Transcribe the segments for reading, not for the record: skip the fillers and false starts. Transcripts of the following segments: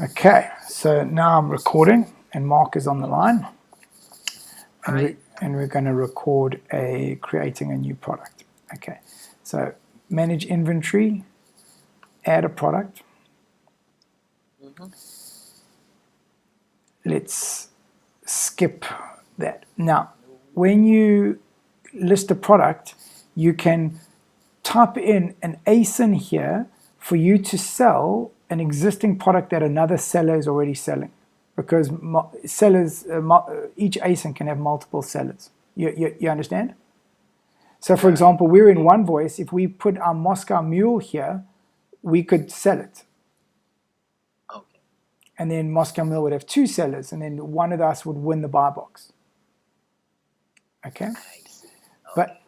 Okay, so now I'm recording and Mark is on the line and we're going to record creating a new product. Okay, so manage inventory, add a product. Let's skip that. Now, when you list a product, you can type in an ASIN here for you to sell an existing product that another seller is already selling, because sellers, each ASIN can have multiple sellers. You understand? So for example, we're in one voice. If we put our Moscow Mule here, we could sell it. Okay. And then Moscow Mule would have two sellers, and then one of us would win the buy box. Okay? I see. Okay. But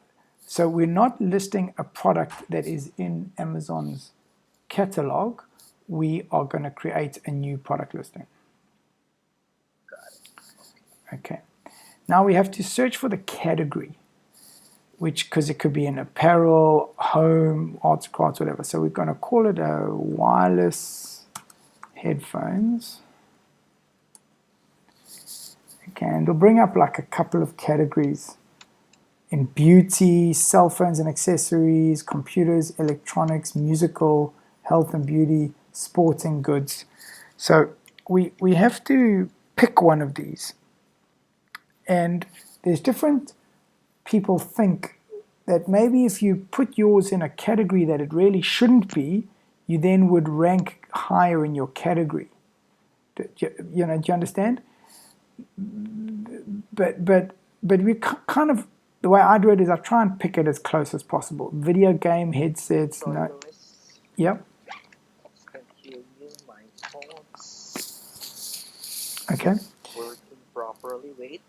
so we're not listing a product that is in Amazon's catalog. We are going to create a new product listing. Got it. Okay. Now we have to search for the category, because it could be an apparel, home, arts, crafts, whatever. So we're going to call it a wireless headphones. Okay, and it'll bring up like a couple of categories in beauty, cell phones and accessories, computers, electronics, musical, health and beauty, sporting goods. So we have to pick one of these. And there's different people think that maybe if you put yours in a category that it really shouldn't be, you then would rank higher in your category. Do you understand? But we kind of, the way I do it is I try and pick it as close as possible. Video game, headsets, no. Yep. My phone's Okay. working properly. Wait.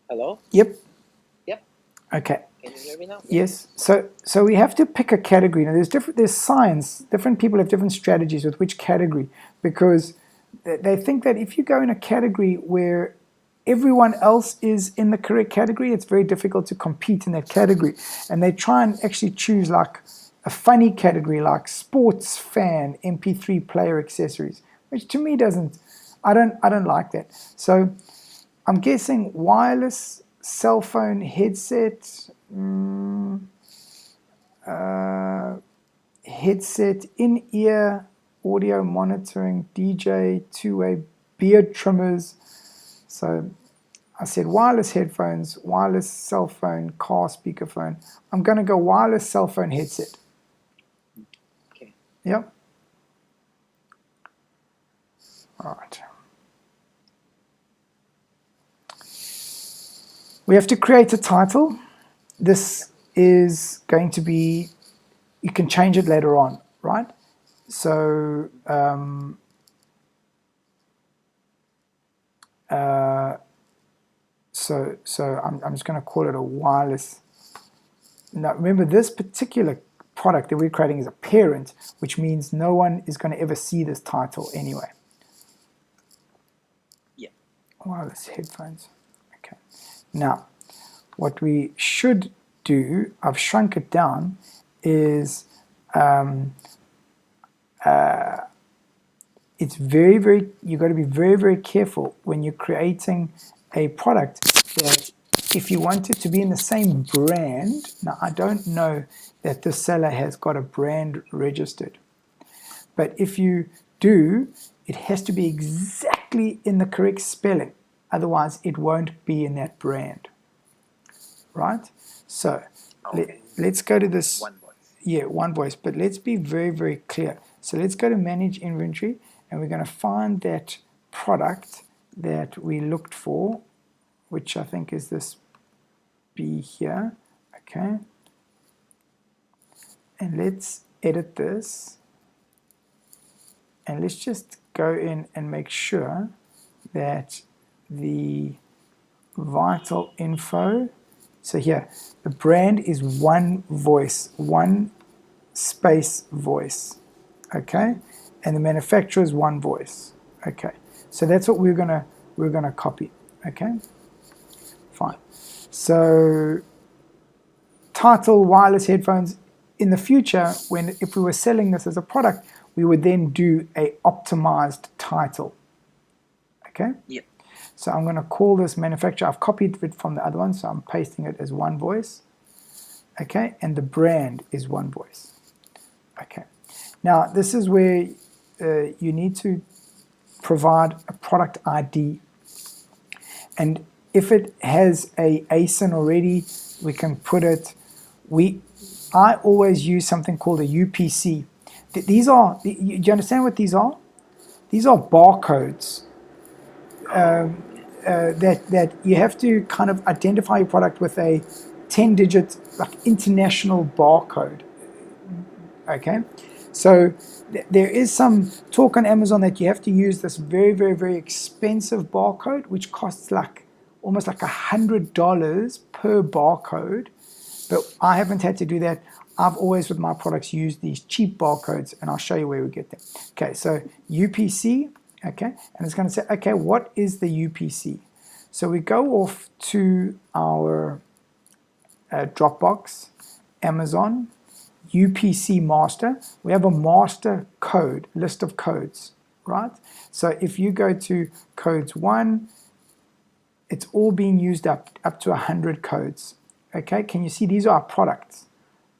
Hello? Yep. Yep. Okay. Can you hear me now? Yes. So we have to pick a category. Now there's science. Different people have different strategies with which category, because they think that if you go in a category where everyone else is in the correct category, it's very difficult to compete in that category. And they try and actually choose like a funny category like sports fan, MP3 player accessories, which to me I don't like that. So I'm guessing wireless cell phone headset, headset, in-ear audio monitoring, DJ, two-way beard trimmers. So I said wireless headphones, wireless cell phone, car speakerphone. I'm going to go wireless cell phone headset. Okay. Yep. All right. We have to create a title. This is going to be, you can change it later on, right? So, I'm just going to call it a wireless. Now, remember, this particular product that we're creating is a parent, which means no one is going to ever see this title anyway. Yeah. Wireless headphones. Okay. Now, what we should do, I've shrunk it down, is it's very, you've got to be very careful when you're creating a product that if you want it to be in the same brand, now I don't know that this seller has got a brand registered, but if you do, it has to be exactly in the correct spelling, otherwise it won't be in that brand, right? So let's go to this. One voice. Yeah, one voice, but let's be very clear. So let's go to manage inventory, and we're going to find that product that we looked for, which I think is this B here. Okay. And let's edit this. And let's just go in and make sure that the vital info, so here, the brand is one voice, one space voice, okay? And the manufacturer is one voice, okay? So that's what we're gonna copy, okay? Fine. So title, wireless headphones, in the future, if we were selling this as a product, we would then do a optimized title. Okay? Yep. So I'm going to call this manufacturer. I've copied it from the other one, so I'm pasting it as one voice. Okay, and the brand is one voice. Okay. Now, this is where you need to provide a product ID. And if it has a ASIN already, we can put it, I always use something called a UPC. These are, do you understand what these are? These are barcodes that you have to kind of identify your product with a 10-digit like international barcode. Okay, so there is some talk on Amazon that you have to use this very, very, very expensive barcode, which costs like almost like $100 per barcode. But I haven't had to do that. I've always, with my products, used these cheap barcodes, and I'll show you where we get them. Okay, so UPC, okay, and it's going to say, okay, what is the UPC? So we go off to our Dropbox, Amazon, UPC master. We have a master code, list of codes, right? So if you go to codes 1, it's all being used up to 100 codes. Okay, can you see these are our products,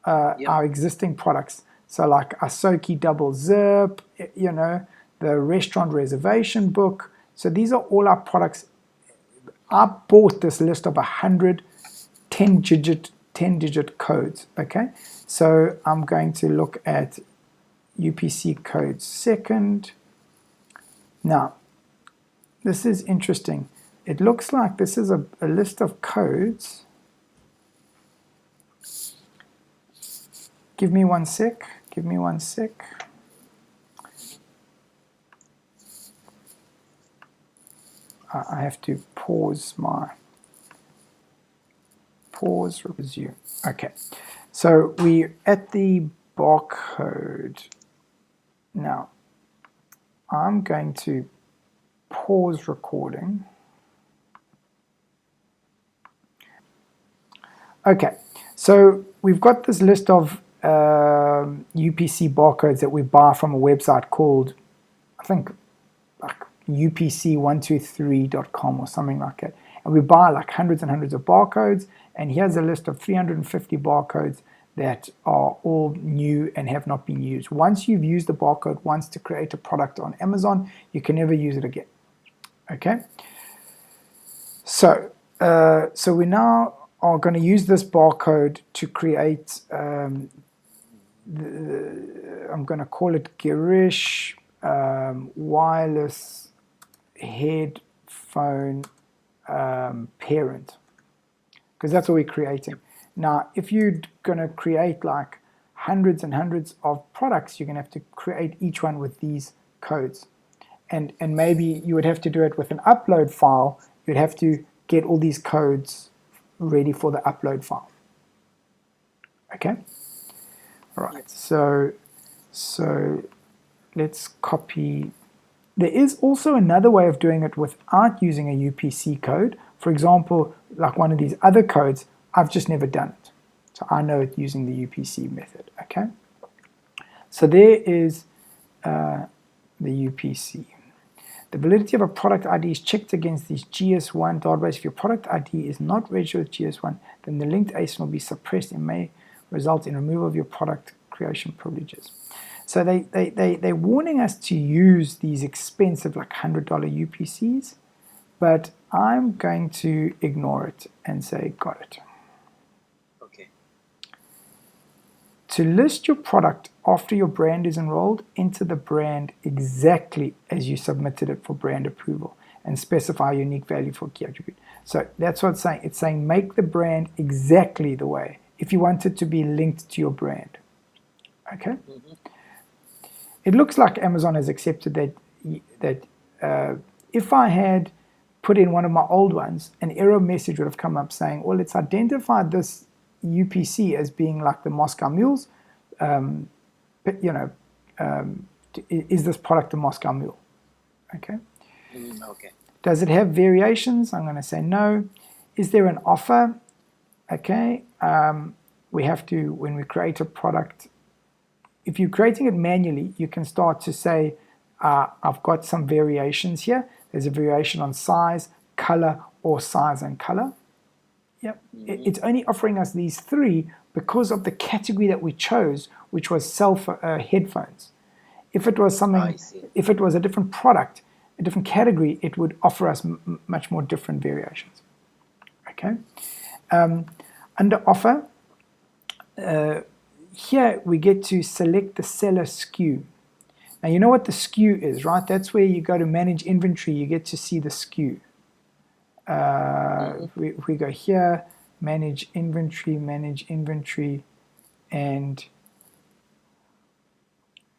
Yep. our existing products. So like Asoki double zip, you know, the restaurant reservation book. So these are all our products. I bought this list of 100 10-digit codes. Okay, so I'm going to look at UPC codes second. Now, this is interesting. It looks like this is a list of codes. Give me one sec. Give me one sec. I have to pause resume. Okay, so we're at the barcode. Now, I'm going to pause recording. Okay, so we've got this list of UPC barcodes that we buy from a website called, I think, like upc123.com or something like that. And we buy like hundreds and hundreds of barcodes, and here's a list of 350 barcodes that are all new and have not been used. Once you've used the barcode once to create a product on Amazon, you can never use it again. Okay? So, we now are going to use this barcode to create, I'm going to call it Girish wireless headphone parent, because that's what we're creating. Now, if you're going to create like hundreds and hundreds of products, you're going to have to create each one with these codes. And maybe you would have to do it with an upload file. You'd have to get all these codes ready for the upload file. Okay? All right, so let's copy. There is also another way of doing it without using a UPC code. For example, like one of these other codes, I've just never done it. So I know it using the UPC method, okay? So there is the UPC. The validity of a product ID is checked against this GS1 database. If your product ID is not registered with GS1, then the linked ASIN will be suppressed and may result in removal of your product creation privileges. So they're warning us to use these expensive like $100 UPCs, but I'm going to ignore it and say, got it. Okay. To list your product after your brand is enrolled, enter the brand exactly as you submitted it for brand approval and specify a unique value for key attribute. So that's what it's saying. It's saying make the brand exactly the way if you want it to be linked to your brand. Okay? Mm-hmm. It looks like Amazon has accepted that if I had put in one of my old ones, an error message would have come up saying, well, it's identified this UPC as being like the Moscow Mules, but, you know, is this product a Moscow Mule? Okay. Okay. Does it have variations? I'm going to say no. Is there an offer? Okay. we have to, when we create a product, if you're creating it manually, you can start to say, I've got some variations here. There's a variation on size, color, or size and color. Yep. It's only offering us these three because of the category that we chose, which was headphones. If it was something, if it was a different product, a different category, it would offer us much more different variations. Okay. Under offer, here we get to select the seller SKU. Now you know what the SKU is, right? That's where you go to manage inventory, you get to see the SKU. If we go here, manage inventory, and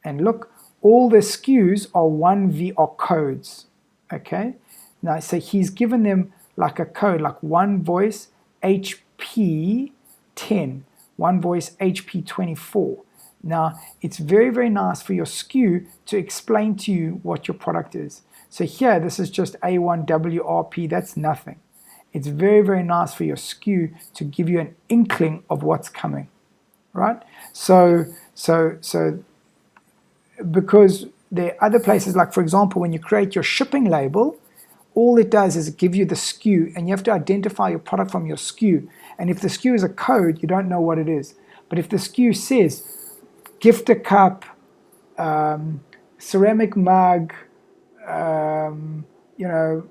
look, all the SKUs are codes. Okay, now so he's given them like a code, like one voice HP10, one voice HP24. Now it's very, very nice for your SKU to explain to you what your product is. So here, this is just A1WRP, that's nothing. It's very, very nice for your SKU to give you an inkling of what's coming, right? So because there are other places, like for example, when you create your shipping label, all it does is give you the SKU, and you have to identify your product from your SKU. And if the SKU is a code, you don't know what it is. But if the SKU says gifter cup, ceramic mug, you know,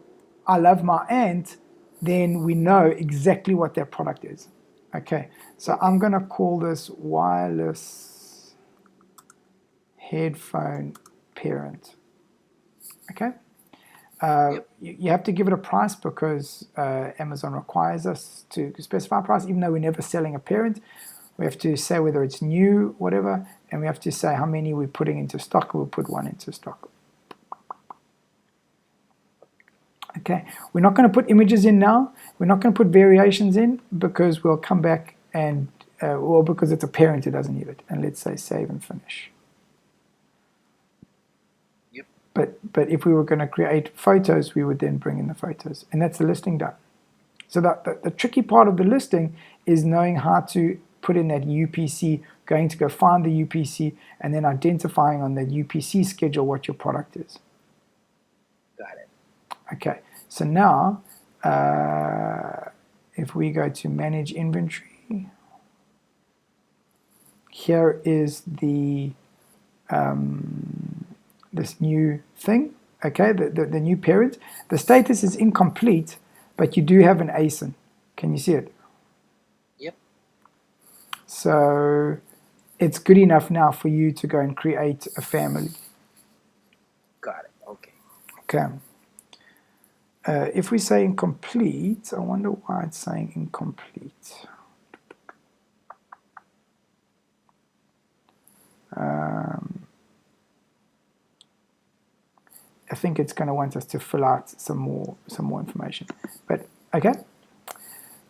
I love my aunt, then we know exactly what their product is. Okay, so I'm going to call this wireless headphone parent. Okay, you have to give it a price because Amazon requires us to specify a price, even though we're never selling a parent. We have to say whether it's new, whatever, and we have to say how many we're putting into stock. We'll put one into stock. Okay, we're not going to put images in now. We're not going to put variations in because we'll come back and, well, because it's a parent, it doesn't need it. And let's say save and finish. Yep. But if we were going to create photos, we would then bring in the photos. And that's the listing done. So the tricky part of the listing is knowing how to put in that UPC, going to go find the UPC, and then identifying on the UPC schedule what your product is. Got it. Okay, so now if we go to manage inventory, here is the this new thing. Okay, the new parent. The status is incomplete, but you do have an ASIN. Can you see it? Yep. So it's good enough now for you to go and create a family. Got it. Okay. Okay. If we say incomplete, I wonder why it's saying incomplete. I think it's going to want us to fill out some more information. But okay,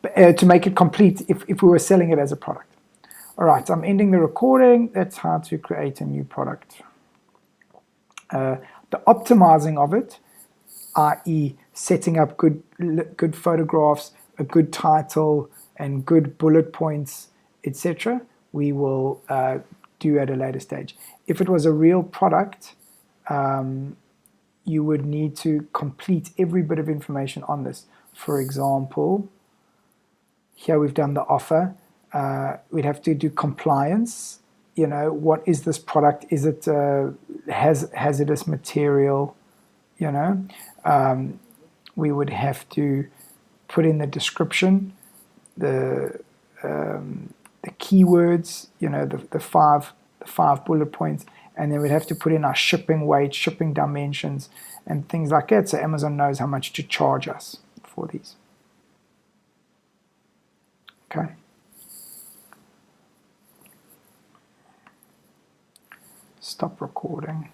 but, to make it complete if we were selling it as a product. All right, I'm ending the recording. That's how to create a new product. The optimizing of it, i.e. setting up good photographs, a good title, and good bullet points, etc., we will do at a later stage. If it was a real product, you would need to complete every bit of information on this. For example, here we've done the offer. We'd have to do compliance. You know, what is this product? Is it hazardous material? You know, we would have to put in the description, the keywords. You know, the five bullet points, and then we'd have to put in our shipping weight, shipping dimensions, and things like that, so Amazon knows how much to charge us for these. Okay. Stop recording.